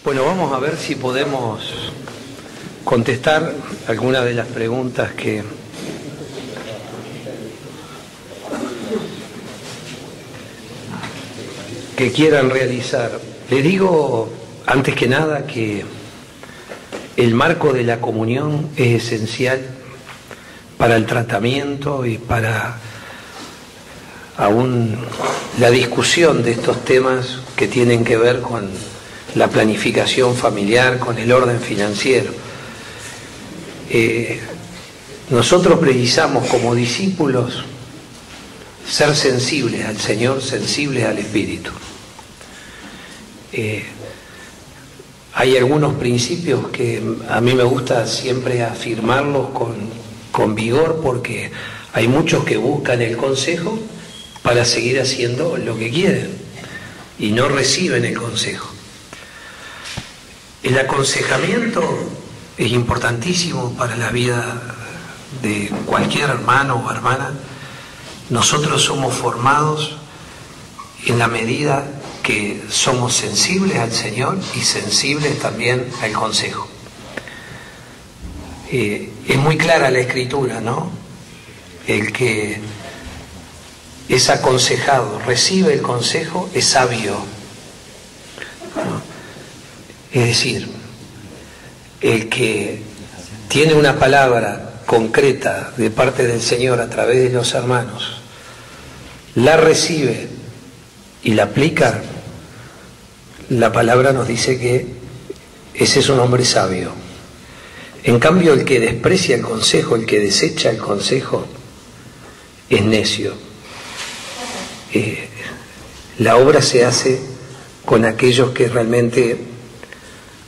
Bueno, vamos a ver si podemos contestar algunas de las preguntas que quieran realizar. Les digo, antes que nada, que el marco de la comunión es esencial para el tratamiento y para aún la discusión de estos temas que tienen que ver con la planificación familiar, con el orden financiero. Nosotros precisamos como discípulos ser sensibles al Señor, sensibles al Espíritu. Hay algunos principios que a mí me gusta siempre afirmarlos con vigor, porque hay muchos que buscan el consejo para seguir haciendo lo que quieren y no reciben el consejo. El aconsejamiento es importantísimo para la vida de cualquier hermano o hermana. Nosotros somos formados en la medida que somos sensibles al Señor y sensibles también al consejo. Es muy clara la Escritura, ¿no? El que es aconsejado, recibe el consejo, es sabio, ¿no? Es decir, el que tiene una palabra concreta de parte del Señor a través de los hermanos, la recibe y la aplica, la palabra nos dice que ese es un hombre sabio. En cambio, el que desprecia el consejo, el que desecha el consejo, es necio. La obra se hace con aquellos que realmente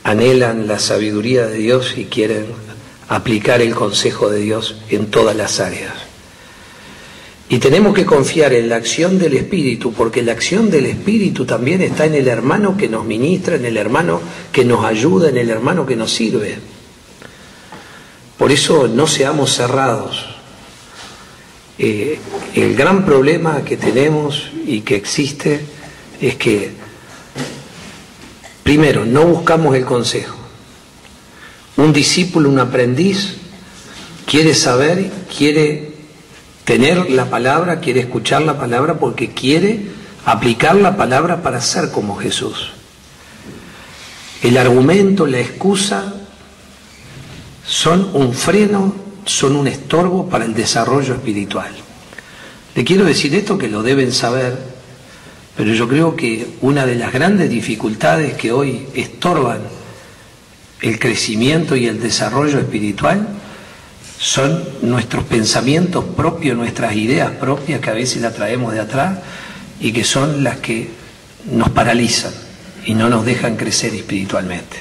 anhelan la sabiduría de Dios y quieren aplicar el consejo de Dios en todas las áreas. Y tenemos que confiar en la acción del Espíritu, porque la acción del Espíritu también está en el hermano que nos ministra, en el hermano que nos ayuda, en el hermano que nos sirve. Por eso no seamos cerrados. El gran problema que tenemos y que existe es que, primero, no buscamos el consejo. Un discípulo, un aprendiz, quiere saber, quiere tener la palabra, quiere escuchar la palabra porque quiere aplicar la palabra para ser como Jesús. El argumento, la excusa, son un freno, son un estorbo para el desarrollo espiritual. Le quiero decir esto, que lo deben saber, pero yo creo que una de las grandes dificultades que hoy estorban el crecimiento y el desarrollo espiritual son nuestros pensamientos propios, nuestras ideas propias, que a veces las traemos de atrás y que son las que nos paralizan y no nos dejan crecer espiritualmente.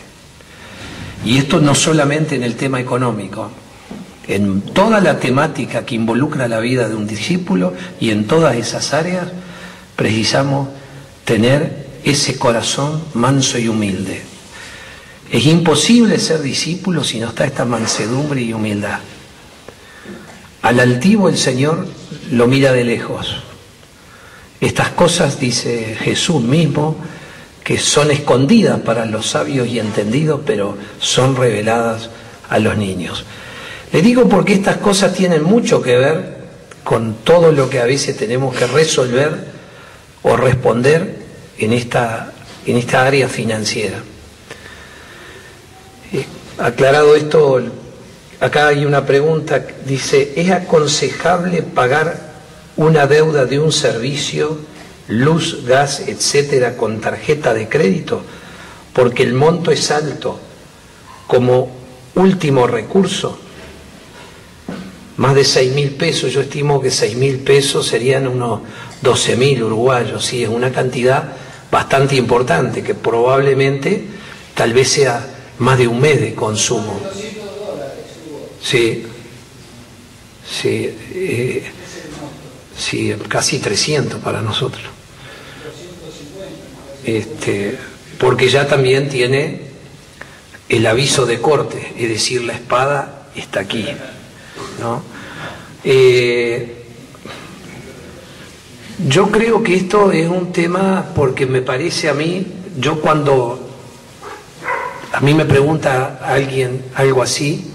Y esto no solamente en el tema económico, en toda la temática que involucra la vida de un discípulo, y en todas esas áreas precisamos tener ese corazón manso y humilde. Es imposible ser discípulo si no está esta mansedumbre y humildad. Al altivo el Señor lo mira de lejos. Estas cosas, dice Jesús mismo, que son escondidas para los sabios y entendidos, pero son reveladas a los niños. Les digo porque estas cosas tienen mucho que ver con todo lo que a veces tenemos que resolver o responder en esta área financiera. Aclarado esto, acá hay una pregunta, dice: ¿es aconsejable pagar una deuda de un servicio, luz, gas, etcétera, con tarjeta de crédito? Porque el monto es alto, como último recurso. Más de 6.000 pesos, yo estimo que 6.000 pesos serían unos 12.000 uruguayos, sí, es una cantidad bastante importante, que probablemente tal vez sea más de un mes de consumo. Sí, sí, sí, casi 300 para nosotros. Porque ya también tiene el aviso de corte, es decir, la espada está aquí, ¿no? Yo creo que esto es un tema, porque me parece a mí, yo cuando a mí me pregunta alguien algo así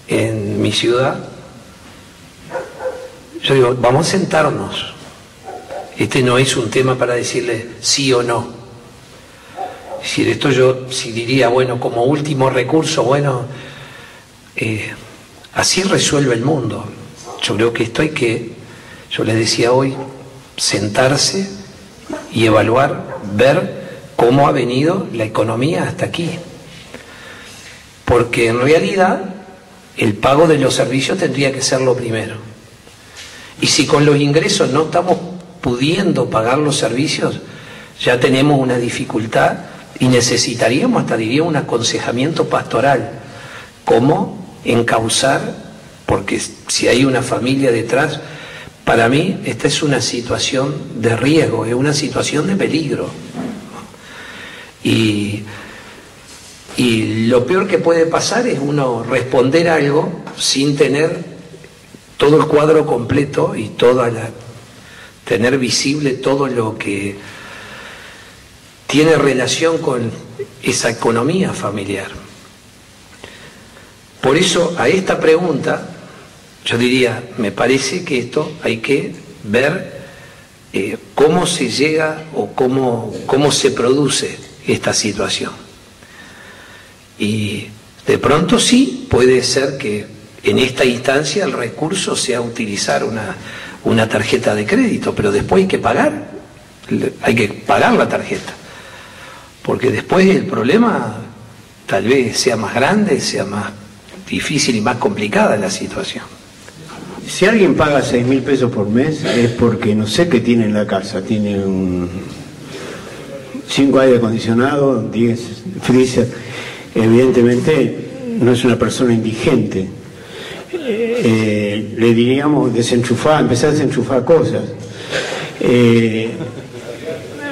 en mi ciudad, yo digo, vamos a sentarnos. Este no es un tema para decirle sí o no. Es decir, esto yo sí diría, bueno, como último recurso, bueno, así resuelve el mundo. Yo creo que esto hay que, yo les decía hoy, sentarse y evaluar, ver cómo ha venido la economía hasta aquí. Porque en realidad el pago de los servicios tendría que ser lo primero. Y si con los ingresos no estamos pudiendo pagar los servicios, ya tenemos una dificultad y necesitaríamos, hasta diría, un aconsejamiento pastoral. ¿Cómo encauzar? Porque si hay una familia detrás, para mí esta es una situación de riesgo, es una situación de peligro. Y lo peor que puede pasar es uno responder algo sin tener todo el cuadro completo y tener visible todo lo que tiene relación con esa economía familiar. Por eso a esta pregunta yo diría, me parece que esto hay que ver cómo se llega o cómo se produce esta situación. Y de pronto sí puede ser que en esta instancia el recurso sea utilizar una tarjeta de crédito, pero después hay que pagar la tarjeta, porque después el problema tal vez sea más grande, sea más difícil y más complicada la situación. Si alguien paga 6.000 pesos por mes es porque no sé qué tiene en la casa, tiene 5 aire acondicionado, 10 freezer, evidentemente no es una persona indigente. Le diríamos desenchufar, empezar a desenchufar cosas.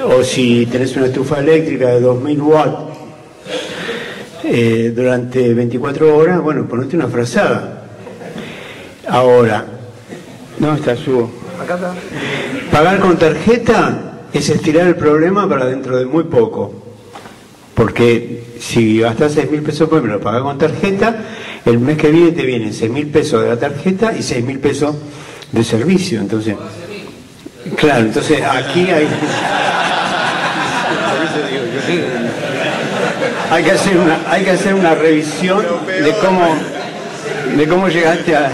O si tenés una estufa eléctrica de 2.000 watts durante 24 horas, bueno, ponete una frazada. Ahora, ¿dónde está su? Acá está. Pagar con tarjeta es estirar el problema para dentro de muy poco. Porque si gastás 6.000 pesos por mes, lo pagás con tarjeta, el mes que viene te vienen 6.000 pesos de la tarjeta y 6.000 pesos de servicio. Entonces, claro, entonces aquí hay... hay que hacer una revisión de cómo llegaste a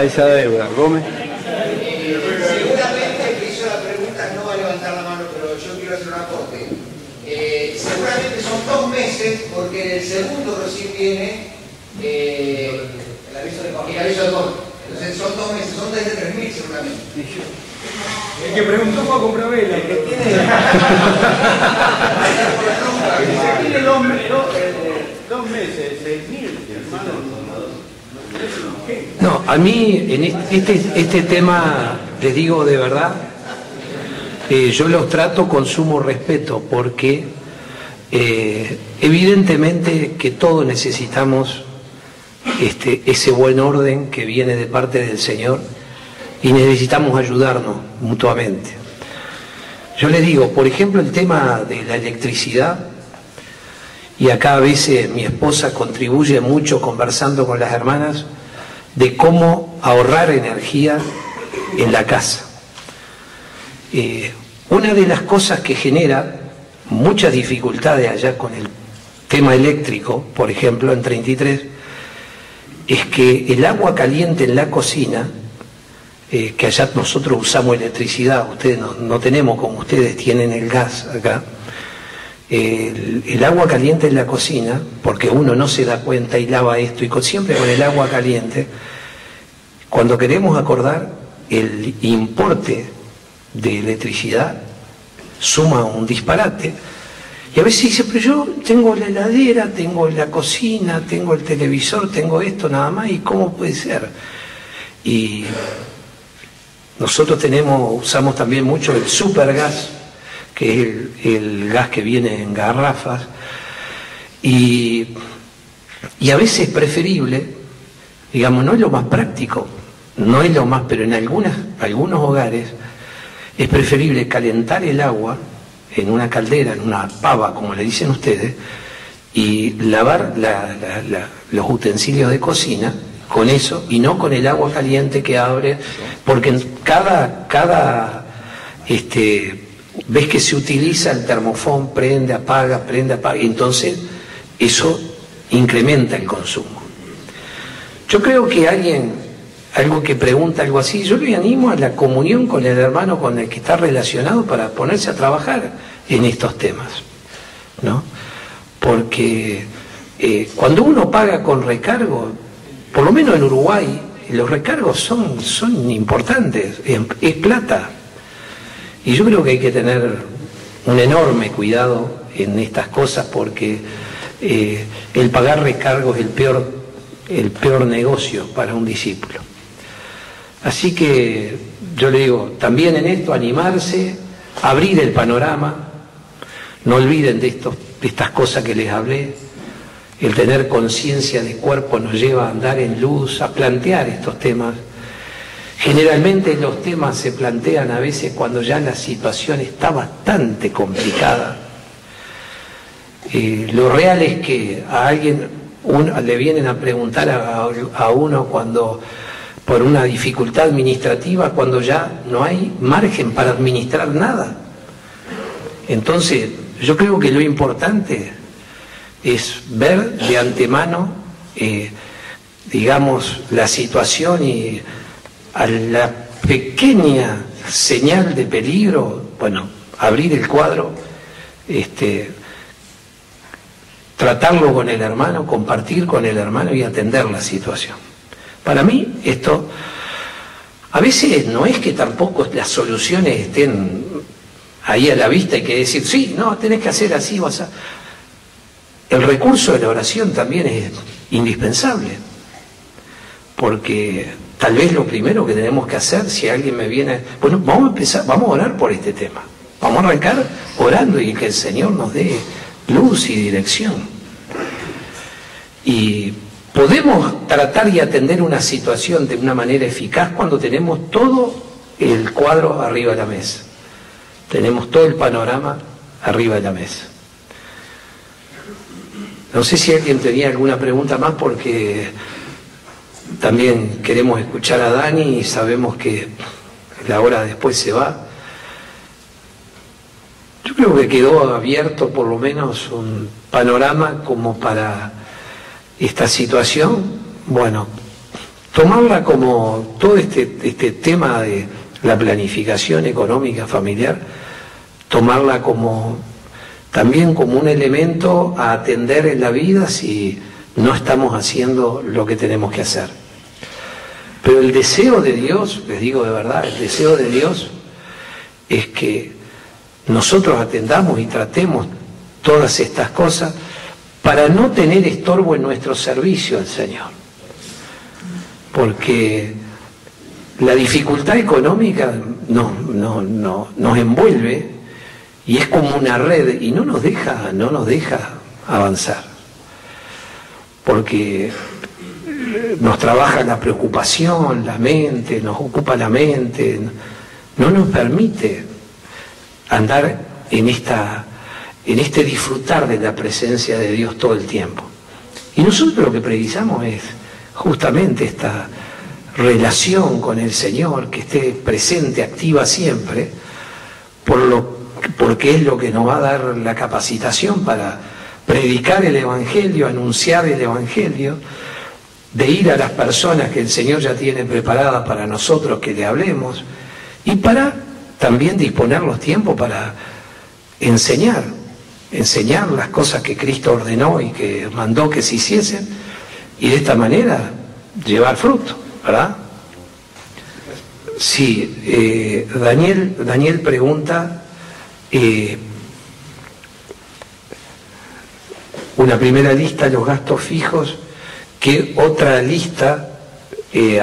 esa deuda. Gómez. Seguramente el que hizo la pregunta no va a levantar la mano, pero yo quiero hacer un aporte. Seguramente son 2 meses, porque en el segundo recién viene el aviso de compra. Entonces son 2 meses, son desde 3.000 seguramente. El que preguntó fue a comprar vela. El que tiene... tiene 2 meses, 6.000, hermano. No, a mí en este tema, les digo de verdad, yo los trato con sumo respeto porque evidentemente que todos necesitamos ese buen orden que viene de parte del Señor y necesitamos ayudarnos mutuamente. Yo les digo, por ejemplo, el tema de la electricidad, y acá a veces mi esposa contribuye mucho conversando con las hermanas de cómo ahorrar energía en la casa. Una de las cosas que genera muchas dificultades allá con el tema eléctrico, por ejemplo en 33, es que el agua caliente en la cocina, que allá nosotros usamos electricidad, ustedes no tenemos como ustedes tienen el gas acá, el agua caliente en la cocina, porque uno no se da cuenta y lava esto, y siempre con el agua caliente, cuando queremos acordar el importe de electricidad, suma un disparate. Y a veces dice, pero yo tengo la heladera, tengo la cocina, tengo el televisor, tengo esto nada más, ¿y cómo puede ser? Y nosotros usamos también mucho el supergas, que es el gas que viene en garrafas, y a veces es preferible, digamos, no es lo más práctico, no es lo más, pero en algunos hogares es preferible calentar el agua en una caldera, en una pava, como le dicen ustedes, y lavar los utensilios de cocina con eso, y no con el agua caliente que abre, porque en ves que se utiliza el termofón, prende, apaga, y entonces eso incrementa el consumo. Yo creo que algo que pregunta algo así, yo le animo a la comunión con el hermano con el que está relacionado para ponerse a trabajar en estos temas, ¿no? Porque cuando uno paga con recargo, por lo menos en Uruguay, los recargos son importantes, es plata. Y yo creo que hay que tener un enorme cuidado en estas cosas porque el pagar recargos es el peor negocio para un discípulo. Así que yo le digo, también en esto animarse, abrir el panorama, no olviden de estas cosas que les hablé. El tener conciencia de cuerpo nos lleva a andar en luz, a plantear estos temas. Generalmente los temas se plantean a veces cuando ya la situación está bastante complicada. Lo real es que a alguien le vienen a preguntar a uno cuando por una dificultad administrativa, cuando ya no hay margen para administrar nada. Entonces, yo creo que lo importante es ver de antemano, digamos, la situación y a la pequeña señal de peligro, bueno, abrir el cuadro, tratarlo con el hermano, compartir con el hermano y atender la situación. Para mí esto, a veces no es que tampoco las soluciones estén ahí a la vista y que decir, sí, no, tenés que hacer así o así. El recurso de la oración también es indispensable, porque tal vez lo primero que tenemos que hacer, si alguien me viene, bueno, vamos a orar por este tema, vamos a arrancar orando y que el Señor nos dé luz y dirección. Y podemos tratar y atender una situación de una manera eficaz cuando tenemos todo el cuadro arriba de la mesa, tenemos todo el panorama arriba de la mesa. No sé si alguien tenía alguna pregunta más, porque también queremos escuchar a Dani y sabemos que la hora después se va. Yo creo que quedó abierto por lo menos un panorama como para esta situación. Bueno, tomarla como todo este tema de la planificación económica familiar, tomarla también como un elemento a atender en la vida si no estamos haciendo lo que tenemos que hacer. Pero el deseo de Dios, les digo de verdad, el deseo de Dios es que nosotros atendamos y tratemos todas estas cosas para no tener estorbo en nuestro servicio al Señor. Porque la dificultad económica nos envuelve y es como una red y no nos deja avanzar, porque nos trabaja la preocupación, la mente, nos ocupa la mente, no nos permite andar en este disfrutar de la presencia de Dios todo el tiempo. Y nosotros lo que precisamos es justamente esta relación con el Señor, que esté presente, activa siempre, porque es lo que nos va a dar la capacitación para predicar el Evangelio, anunciar el Evangelio, de ir a las personas que el Señor ya tiene preparadas para nosotros que le hablemos, y para también disponer los tiempos para enseñar las cosas que Cristo ordenó y que mandó que se hiciesen, y de esta manera llevar fruto, ¿verdad? Sí, Daniel pregunta, una primera lista de los gastos fijos, ¿qué otra lista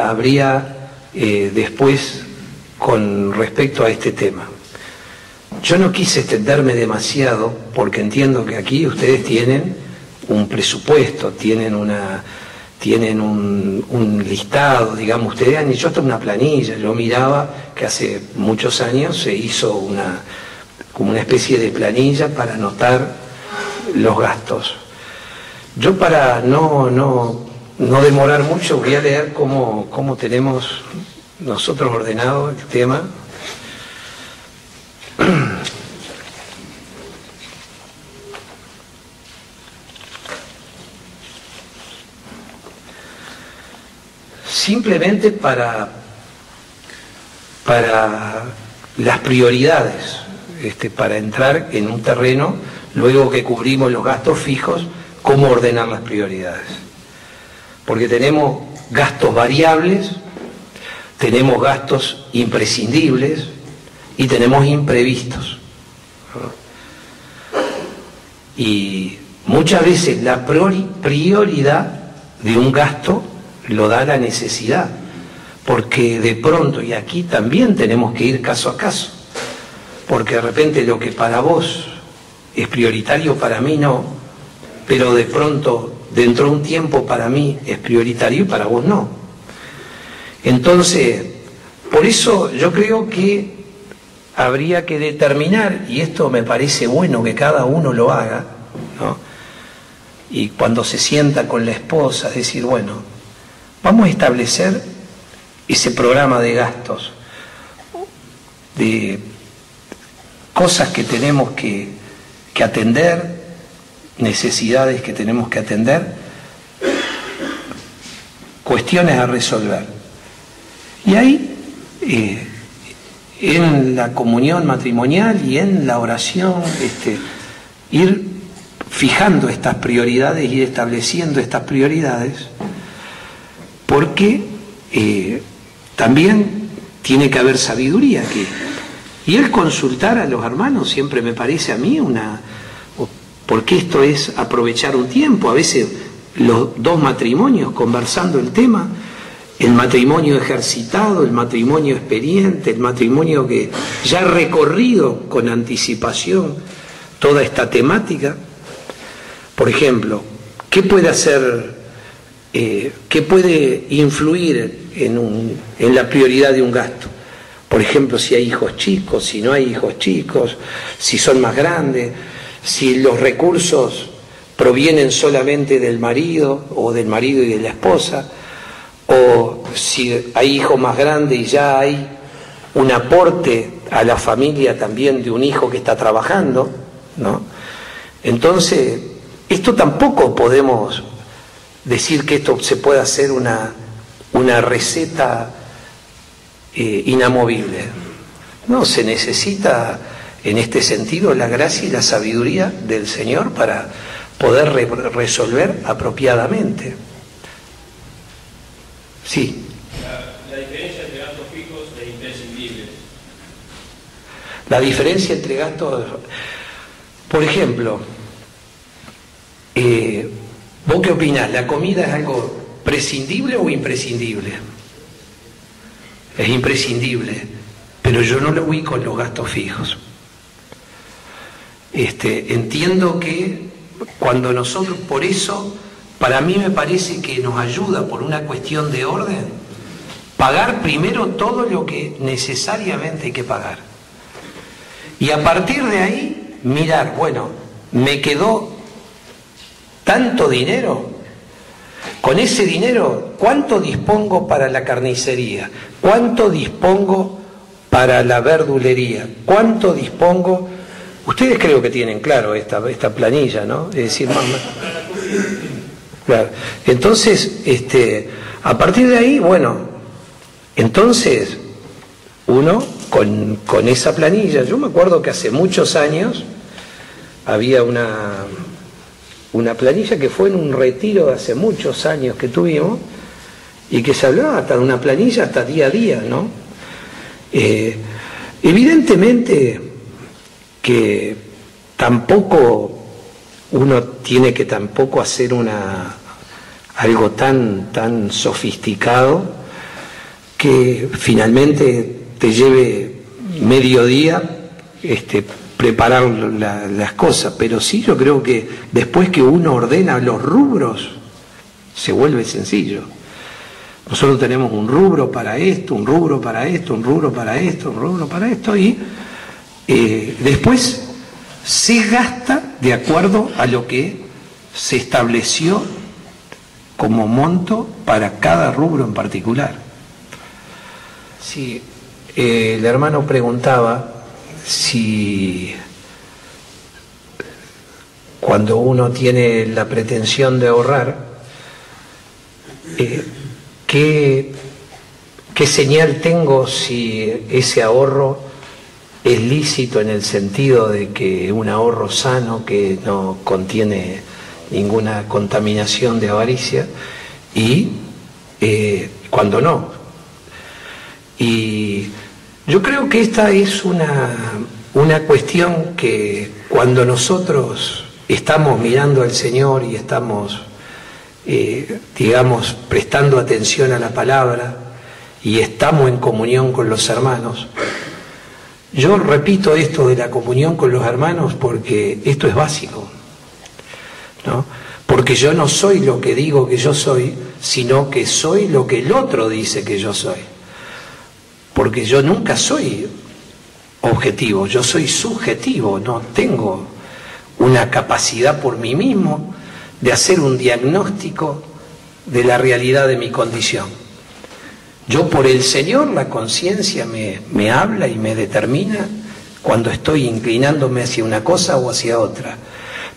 habría después con respecto a este tema? Yo no quise extenderme demasiado porque entiendo que aquí ustedes tienen un presupuesto, tienen un listado, digamos, ustedes han hecho hasta una planilla. Yo miraba que hace muchos años se hizo como una especie de planilla para anotar los gastos. Yo, para no demorar mucho, voy a leer cómo tenemos nosotros ordenado el tema. Simplemente para las prioridades, para entrar en un terreno, luego que cubrimos los gastos fijos, cómo ordenar las prioridades. Porque tenemos gastos variables, tenemos gastos imprescindibles y tenemos imprevistos. Y muchas veces la prioridad de un gasto lo da la necesidad, porque de pronto, y aquí también tenemos que ir caso a caso, porque de repente lo que para vos es prioritario, para mí no, pero de pronto dentro de un tiempo para mí es prioritario y para vos no. Entonces, por eso yo creo que habría que determinar, y esto me parece bueno que cada uno lo haga, ¿no? Y cuando se sienta con la esposa, decir, bueno, vamos a establecer ese programa de gastos, de cosas que tenemos que atender, necesidades que tenemos que atender, cuestiones a resolver. Y ahí, en la comunión matrimonial y en la oración, ir fijando estas prioridades, ir estableciendo estas prioridades, porque también tiene que haber sabiduría aquí. Y el consultar a los hermanos siempre me parece a mí porque esto es aprovechar un tiempo. A veces los dos matrimonios conversando el tema, el matrimonio ejercitado, el matrimonio experiente, el matrimonio que ya ha recorrido con anticipación toda esta temática. Por ejemplo, ¿qué puede hacer? ¿Qué puede influir en la prioridad de un gasto? Por ejemplo, si hay hijos chicos, si no hay hijos chicos, si son más grandes, si los recursos provienen solamente del marido o del marido y de la esposa, o si hay hijos más grandes y ya hay un aporte a la familia también de un hijo que está trabajando, ¿no? Entonces, esto tampoco podemos decir que esto se puede hacer una receta inamovible. No, se necesita en este sentido la gracia y la sabiduría del Señor para poder resolver apropiadamente. Sí. La diferencia entre gastos fijos e imprescindibles. La diferencia entre gastos, por ejemplo, ¿vos qué opinás? ¿La comida es algo prescindible o imprescindible? Es imprescindible, pero yo no lo voy con los gastos fijos. Entiendo que cuando nosotros, por eso, para mí me parece que nos ayuda por una cuestión de orden, pagar primero todo lo que necesariamente hay que pagar. Y a partir de ahí, mirar, bueno, me quedó tanto dinero, con ese dinero, ¿cuánto dispongo para la carnicería? ¿Cuánto dispongo para la verdulería? ¿Cuánto dispongo? Ustedes creo que tienen claro esta planilla, ¿no? Es decir, mamá. Claro. Entonces, a partir de ahí, bueno, entonces, uno con esa planilla, yo me acuerdo que hace muchos años había una planilla que fue en un retiro de hace muchos años que tuvimos y que se hablaba hasta de una planilla hasta día a día, ¿no? Evidentemente que tampoco uno tiene que tampoco hacer algo tan sofisticado que finalmente te lleve medio día preparar las cosas, pero sí yo creo que después que uno ordena los rubros se vuelve sencillo. Nosotros tenemos un rubro para esto, un rubro para esto, un rubro para esto, un rubro para esto, y Después se gasta de acuerdo a lo que se estableció como monto para cada rubro en particular. Sí, el hermano preguntaba si cuando uno tiene la pretensión de ahorrar, ¿qué señal tengo si ese ahorro es lícito en el sentido de que un ahorro sano que no contiene ninguna contaminación de avaricia y cuando no? Y yo creo que esta es una cuestión que cuando nosotros estamos mirando al Señor y estamos, digamos, prestando atención a la palabra y estamos en comunión con los hermanos, yo repito esto de la comunión con los hermanos porque esto es básico, ¿no? Porque yo no soy lo que digo que yo soy, sino que soy lo que el otro dice que yo soy. Porque yo nunca soy objetivo, yo soy subjetivo, no tengo una capacidad por mí mismo de hacer un diagnóstico de la realidad de mi condición. Yo por el Señor, la conciencia me habla y me determina cuando estoy inclinándome hacia una cosa o hacia otra.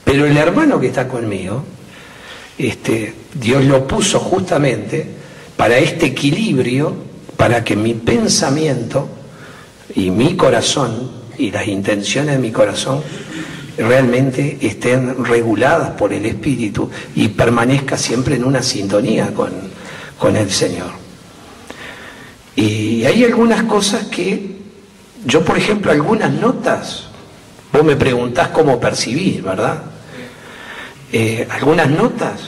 Pero el hermano que está conmigo, Dios lo puso justamente para este equilibrio, para que mi pensamiento y mi corazón y las intenciones de mi corazón realmente estén reguladas por el Espíritu y permanezca siempre en una sintonía con el Señor. Y hay algunas cosas que yo, por ejemplo, algunas notas, vos me preguntás cómo percibís, ¿verdad? Algunas notas,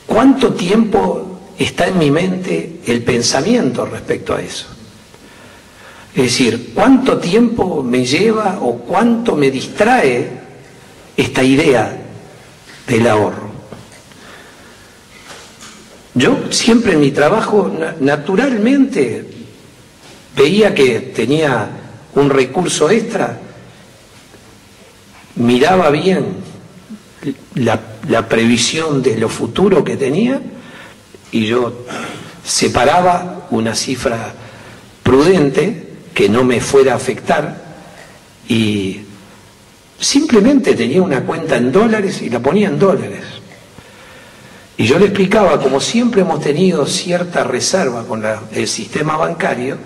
¿cuánto tiempo está en mi mente el pensamiento respecto a eso? Es decir, ¿cuánto tiempo me lleva o cuánto me distrae esta idea del ahorro? Yo siempre en mi trabajo naturalmente veía que tenía un recurso extra, miraba bien la previsión de lo futuro que tenía y yo separaba una cifra prudente que no me fuera a afectar y simplemente tenía una cuenta en dólares y la ponía en dólares. Y yo le explicaba, como siempre hemos tenido cierta reserva con el sistema bancario,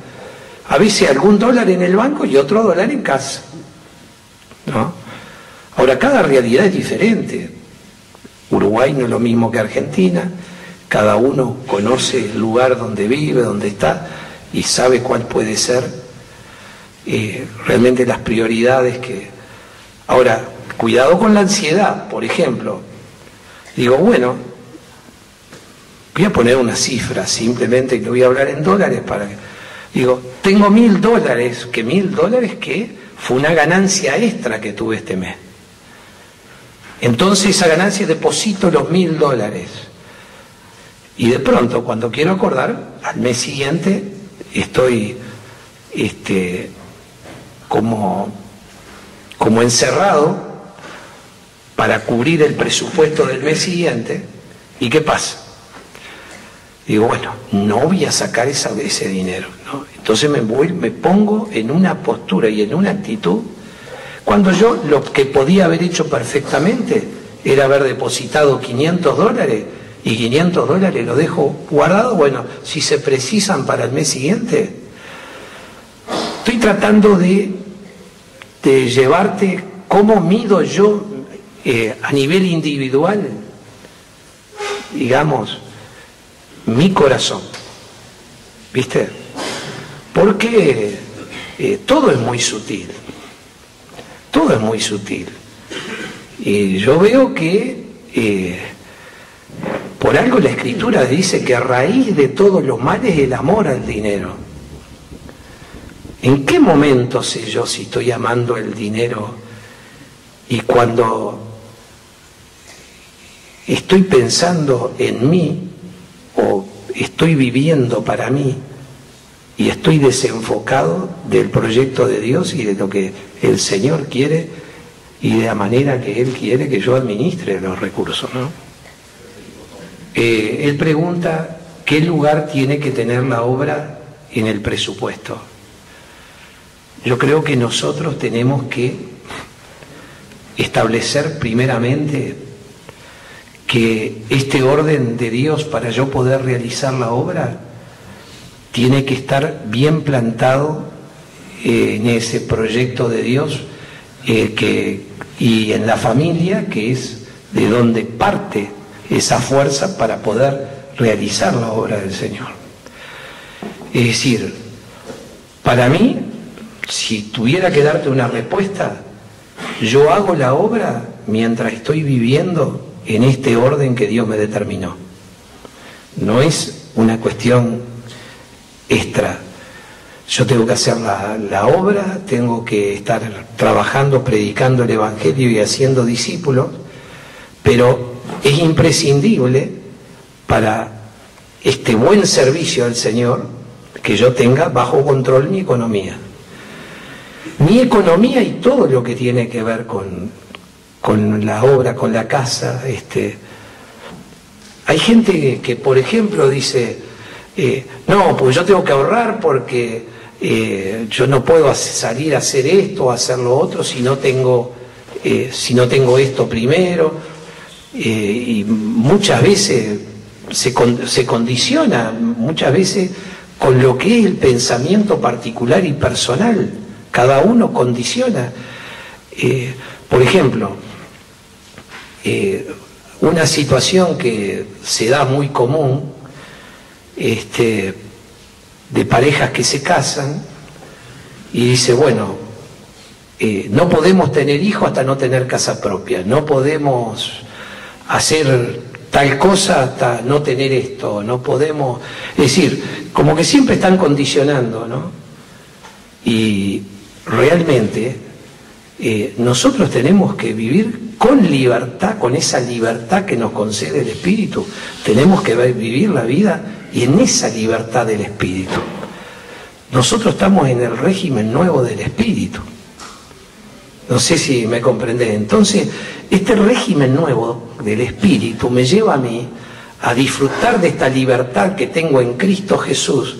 a veces algún dólar en el banco y otro dólar en casa, ¿no? Ahora, cada realidad es diferente. Uruguay no es lo mismo que Argentina, cada uno conoce el lugar donde vive, donde está, y sabe cuál puede ser realmente las prioridades que... Ahora, cuidado con la ansiedad, por ejemplo. Digo, bueno, voy a poner una cifra simplemente y le voy a hablar en dólares para que... Digo, tengo $1.000, que $1.000 que fue una ganancia extra que tuve este mes. Entonces esa ganancia deposito los $1.000. Y de pronto, cuando quiero acordar, al mes siguiente estoy como encerrado para cubrir el presupuesto del mes siguiente. ¿Y qué pasa? Digo, bueno, no voy a sacar ese dinero, ¿no? Entonces me pongo en una postura y en una actitud, cuando yo lo que podía haber hecho perfectamente era haber depositado $500 y $500 lo dejo guardado. Bueno, si se precisan para el mes siguiente, estoy tratando de llevarte cómo mido yo a nivel individual, digamos, mi corazón, ¿viste? Porque todo es muy sutil, todo es muy sutil. Y yo veo que por algo la Escritura dice que a raíz de todos los males el amor al dinero. ¿En qué momento sé yo si estoy amando el dinero y cuando estoy pensando en mí o estoy viviendo para mí y estoy desenfocado del proyecto de Dios y de lo que el Señor quiere y de la manera que Él quiere que yo administre los recursos, ¿no? Él pregunta qué lugar tiene que tener la obra en el presupuesto. Yo creo que nosotros tenemos que establecer primeramente que este orden de Dios para yo poder realizar la obra tiene que estar bien plantado en ese proyecto de Dios y en la familia, que es de donde parte esa fuerza para poder realizar la obra del Señor. Es decir, para mí, si tuviera que darte una respuesta, yo hago la obra mientras estoy viviendo en este orden que Dios me determinó. No es una cuestión extra. Yo tengo que hacer la obra, tengo que estar trabajando, predicando el Evangelio y haciendo discípulos, pero es imprescindible para este buen servicio al Señor que yo tenga bajo control mi economía. Mi economía y todo lo que tiene que ver con la obra, con la casa. Hay gente que por ejemplo, dice, no, pues yo tengo que ahorrar porque yo no puedo salir a hacer esto o hacer lo otro si no tengo esto primero. Y muchas veces se condiciona, muchas veces con lo que es el pensamiento particular y personal. Cada uno condiciona. Por ejemplo, una situación que se da muy común, de parejas que se casan y dice, bueno, no podemos tener hijos hasta no tener casa propia, no podemos hacer tal cosa hasta no tener esto, no podemos, es decir, como que siempre están condicionando, ¿no? Y realmente nosotros tenemos que vivir con libertad, con esa libertad que nos concede el Espíritu, tenemos que vivir la vida y en esa libertad del Espíritu. Nosotros estamos en el régimen nuevo del Espíritu. No sé si me comprendés. Entonces, este régimen nuevo del Espíritu me lleva a mí a disfrutar de esta libertad que tengo en Cristo Jesús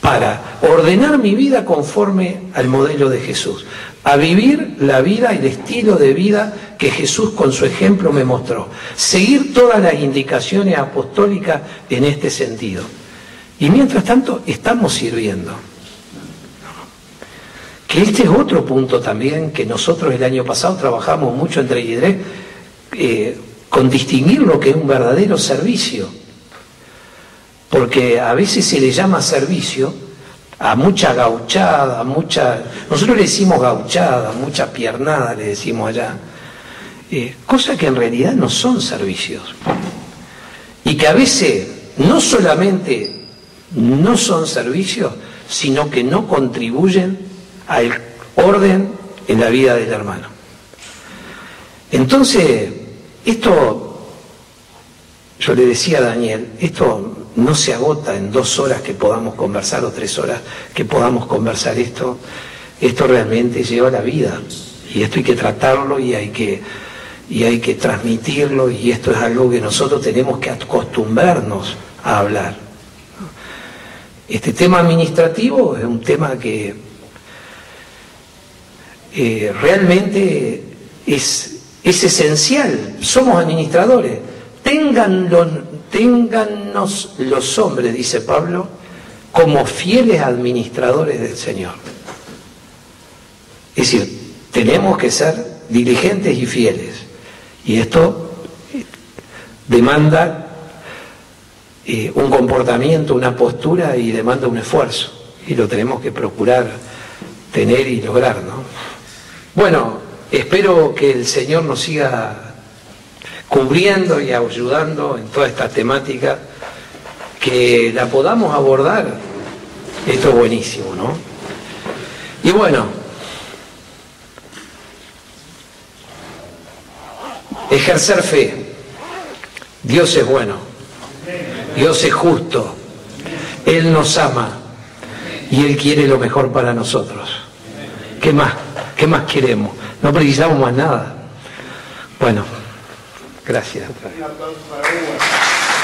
para ordenar mi vida conforme al modelo de Jesús, a vivir la vida y el estilo de vida que Jesús con su ejemplo me mostró, seguir todas las indicaciones apostólicas en este sentido. Y mientras tanto estamos sirviendo. Que este es otro punto también que nosotros el año pasado trabajamos mucho entre Yedré, con distinguir lo que es un verdadero servicio. Porque a veces se le llama servicio a mucha gauchada, nosotros le decimos gauchada, mucha piernada le decimos allá, cosas que en realidad no son servicios. Y que a veces no solamente no son servicios, sino que no contribuyen al orden en la vida del hermano. Entonces, esto, yo le decía a Daniel, esto no se agota en 2 horas que podamos conversar o 3 horas que podamos conversar esto realmente lleva la vida y esto hay que tratarlo y hay que transmitirlo y esto es algo que nosotros tenemos que acostumbrarnos a hablar. Este tema administrativo es un tema que realmente es esencial. Somos administradores. Téngannos los hombres, dice Pablo, como fieles administradores del Señor. Es decir, tenemos que ser diligentes y fieles. Y esto demanda un comportamiento, una postura y demanda un esfuerzo. Y lo tenemos que procurar tener y lograr, ¿no? Bueno, espero que el Señor nos siga cubriendo y ayudando en toda esta temática, que la podamos abordar. Esto es buenísimo, ¿no? Y bueno, ejercer fe. Dios es bueno, Dios es justo, Él nos ama y Él quiere lo mejor para nosotros. ¿Qué más? ¿Qué más queremos? No precisamos más nada. Bueno, gracias. Un aplauso para Hugo.